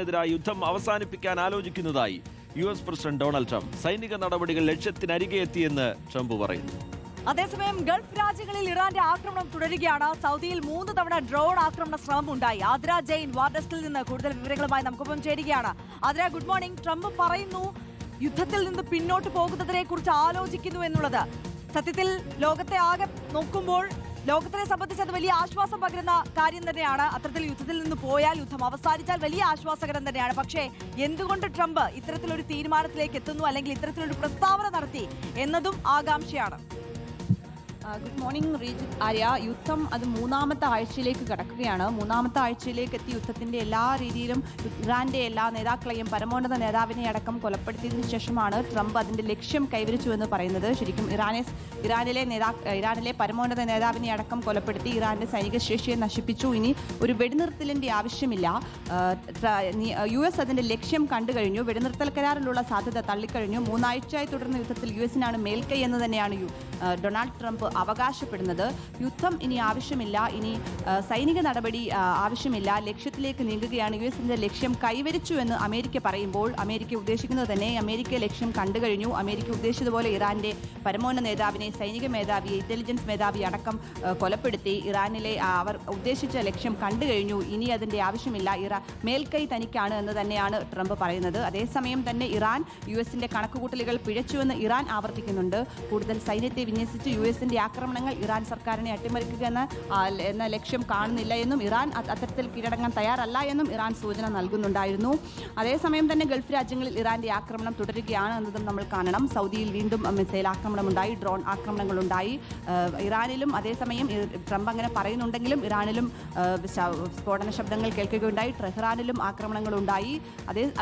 െതിരായി യുദ്ധം അവസാനിപ്പിക്കാൻ ആലോചിക്കുന്നതായി US president Donald Trump. സൈനിക നടപടികൾ ലക്ഷ്യത്തിനരികെ എത്തിയെന്ന് ട്രംപ് പറയുന്നു. അതേസമയം ഗൾഫ് രാജ്യങ്ങളിൽ ഇറാന്റെ ആക്രമണം തുടരുകയാണ്. സൗദിയിൽ 3 തവണ ഡ്രോൺ ആക്രമണ ശ്രമം ഉണ്ടായി. ആദ്ര ജെയിൻ വാർഡസ്റ്റിൽ നിന്ന് കൂടുതൽ വിവരങ്ങളുമായി നമുക്കൊപ്പം ചേരുകയാണ്. Aardra, good morning. ട്രംപ് പറയുന്നു യുദ്ധത്തിൽ നിന്ന് പിന്നോട്ട് പോകുന്നതിനെ കുറിച്ച് ആലോചിക്കുന്നു എന്നുള്ളത്. സത്യത്തിൽ ലോകത്തെ ആകെ നോക്കുമ്പോൾ ലോകത്തിനെ സംബന്ധിച്ച് അത് വലിയ ആശ്വാസം പകരുന്ന കാര്യം തന്നെയാണ്. അത്തരത്തിൽ യുദ്ധത്തിൽ നിന്ന് പോയാൽ, യുദ്ധം അവസാനിച്ചാൽ വലിയ ആശ്വാസകരം തന്നെയാണ്. പക്ഷേ എന്തുകൊണ്ട് ട്രംപ് ഇത്തരത്തിലൊരു തീരുമാനത്തിലേക്ക് എത്തുന്നു, അല്ലെങ്കിൽ ഇത്തരത്തിലൊരു പ്രസ്താവന നടത്തി എന്നതും ആകാംക്ഷയാണ്. Good morning Rejith, Arya. യുദ്ധം അത് 3-ാമത്തെ ആഴ്ചയിലേക്ക് കടക്കുകയാണ്. 3-ാമത്തെ ആഴ്ചയിലേക്ക് എത്തി യുദ്ധത്തിന്റെ എല്ലാ രീതിയിലും ഇറാന്റെ എല്ലാ നേതാക്കളെയും പരമോന്നത നേതാവിനെ അടക്കം കൊലപ്പെടുത്തിയതിനു ശേഷമാണ് ട്രംപ് അതിന്റെ ലക്ഷ്യം കൈവരിച്ചുവെന്ന് പറയുന്നത്. ശരിക്കും ഇറാനിലെ പരമോന്നത നേതാവിനെ അടക്കം കൊലപ്പെടുത്തി ഇറാന്റെ സൈനിക ശേഷിയെ നശിപ്പിച്ചു. ഇനി ഒരു വെടിനിർത്തലിന്റെ ആവശ്യമില്ല. US അതിന്റെ ലക്ഷ്യം കണ്ടു കഴിഞ്ഞു. വെടിനിർത്തൽ കരാറിലുള്ള സാധ്യത തള്ളിക്കഴിഞ്ഞു. 3 ആഴ്ചയായി തുടർന്ന യുദ്ധത്തിൽ US-നാണ് മേൽക്കൈ എന്ന് തന്നെയാണ് ഡൊണാൾഡ് ട്രംപ് അവകാശപ്പെടുന്നത്. യുദ്ധം ഇനി ആവശ്യമില്ല, ഇനി സൈനിക നടപടി ആവശ്യമില്ല, ലക്ഷ്യത്തിലേക്ക് നീങ്ങുകയാണ്. US-ന്റെ ലക്ഷ്യം കൈവരിച്ചു എന്ന് അമേരിക്ക പറയുമ്പോൾ അമേരിക്ക ഉദ്ദേശിക്കുന്നത് തന്നെ അമേരിക്ക ലക്ഷ്യം കണ്ടു കഴിഞ്ഞു. അമേരിക്ക ഉദ്ദേശിച്ചതുപോലെ ഇറാന്റെ പരമോന്നത നേതാവിനെ, സൈനിക മേധാവിയെ, ഇന്റലിജൻസ് മേധാവി അടക്കം കൊലപ്പെടുത്തി. ഇറാനിലെ അവർ ഉദ്ദേശിച്ച ലക്ഷ്യം കണ്ടു കഴിഞ്ഞു. ഇനി അതിന്റെ ആവശ്യമില്ല, മേൽക്കൈ തനിക്കാണ് എന്ന് തന്നെയാണ് ട്രംപ് പറയുന്നത്. അതേസമയം തന്നെ ഇറാൻ US-ന്റെ കണക്കുകൂട്ടലുകൾ പിഴച്ചുവെന്ന് ഇറാൻ ആവർത്തിക്കുന്നുണ്ട്. കൂടുതൽ സൈന്യത്തെ വിന്യസിച്ച് US-ന്റെ ആക്രമണങ്ങൾ ഇറാൻ സർക്കാരിനെ അട്ടിമറിക്കുക എന്ന ലക്ഷ്യം കാണുന്നില്ല എന്നും ഇറാൻ അത്തരത്തിൽ കീഴടങ്ങാൻ തയ്യാറല്ല എന്നും ഇറാൻ സൂചന നൽകുന്നുണ്ടായിരുന്നു. അതേസമയം തന്നെ ഗൾഫ് രാജ്യങ്ങളിൽ ഇറാന്റെ ആക്രമണം തുടരുകയാണ് എന്നതും നമ്മൾ കാണണം. സൗദിയിൽ വീണ്ടും മിസൈൽ ആക്രമണമുണ്ടായി, ഡ്രോൺ ആക്രമണങ്ങളുണ്ടായി. ഇറാനിലും അതേസമയം ട്രംപ് അങ്ങനെ പറയുന്നുണ്ടെങ്കിലും ഇറാനിലും സ്ഫോടന ശബ്ദങ്ങൾ കേൾക്കുകയുണ്ടായി. ടെഹ്റാനിലും ആക്രമണങ്ങളുണ്ടായി.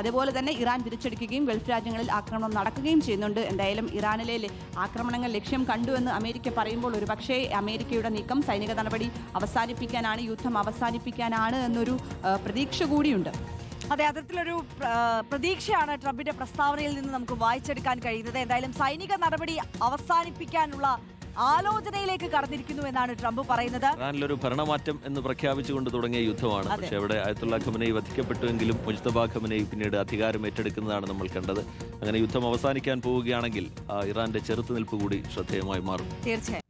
അതേപോലെ തന്നെ ഇറാൻ തിരിച്ചടിക്കുകയും ഗൾഫ് രാജ്യങ്ങളിൽ ആക്രമണം നടക്കുകയും ചെയ്യുന്നുണ്ട്. എന്തായാലും ഇറാനിലെ ആക്രമണങ്ങൾ ലക്ഷ്യം കണ്ടുവെന്ന് അമേരിക്ക പറയുമ്പോൾ ഒരുപക്ഷേ അമേരിക്കയുടെ നീക്കം സൈനിക നടപടി അവസാനിപ്പിക്കാനാണ്, യുദ്ധം അവസാനിപ്പിക്കാനാണ് എന്നൊരു പ്രതീക്ഷ കൂടിയുണ്ട്. അതെ, അത്തരത്തിലൊരു പ്രതീക്ഷയാണ് ട്രംപിന്റെ പ്രസ്താവനയിൽ നിന്ന് നമുക്ക് വായിച്ചെടുക്കാൻ കഴിയുന്നത്. എന്തായാലും സൈനിക നടപടി അവസാനിപ്പിക്കാനുള്ള ആലോചനയിലേക്ക് കടന്നിരിക്കുന്നു എന്നാണ് ട്രംപ് പറയുന്നത്. ഇറാനിലൊരു ഭരണമാറ്റം എന്ന് പ്രഖ്യാപിച്ചുകൊണ്ട് തുടങ്ങിയ യുദ്ധമാണ്. പക്ഷേ അവിടെ അയത്തുള്ള ഖമനൈ വധിക്കപ്പെട്ടുവെങ്കിലും മുജ്തബ ഖമനൈ പിന്നീട് അധികാരം ഏറ്റെടുക്കുന്നതാണ് നമ്മൾ കണ്ടത്. അങ്ങനെ യുദ്ധം അവസാനിക്കാൻ പോവുകയാണെങ്കിൽ ഇറാന്റെ ചെറുത്തുനിൽപ്പ് കൂടി ശ്രദ്ധേയമായി മാറും. തീർച്ചയായും.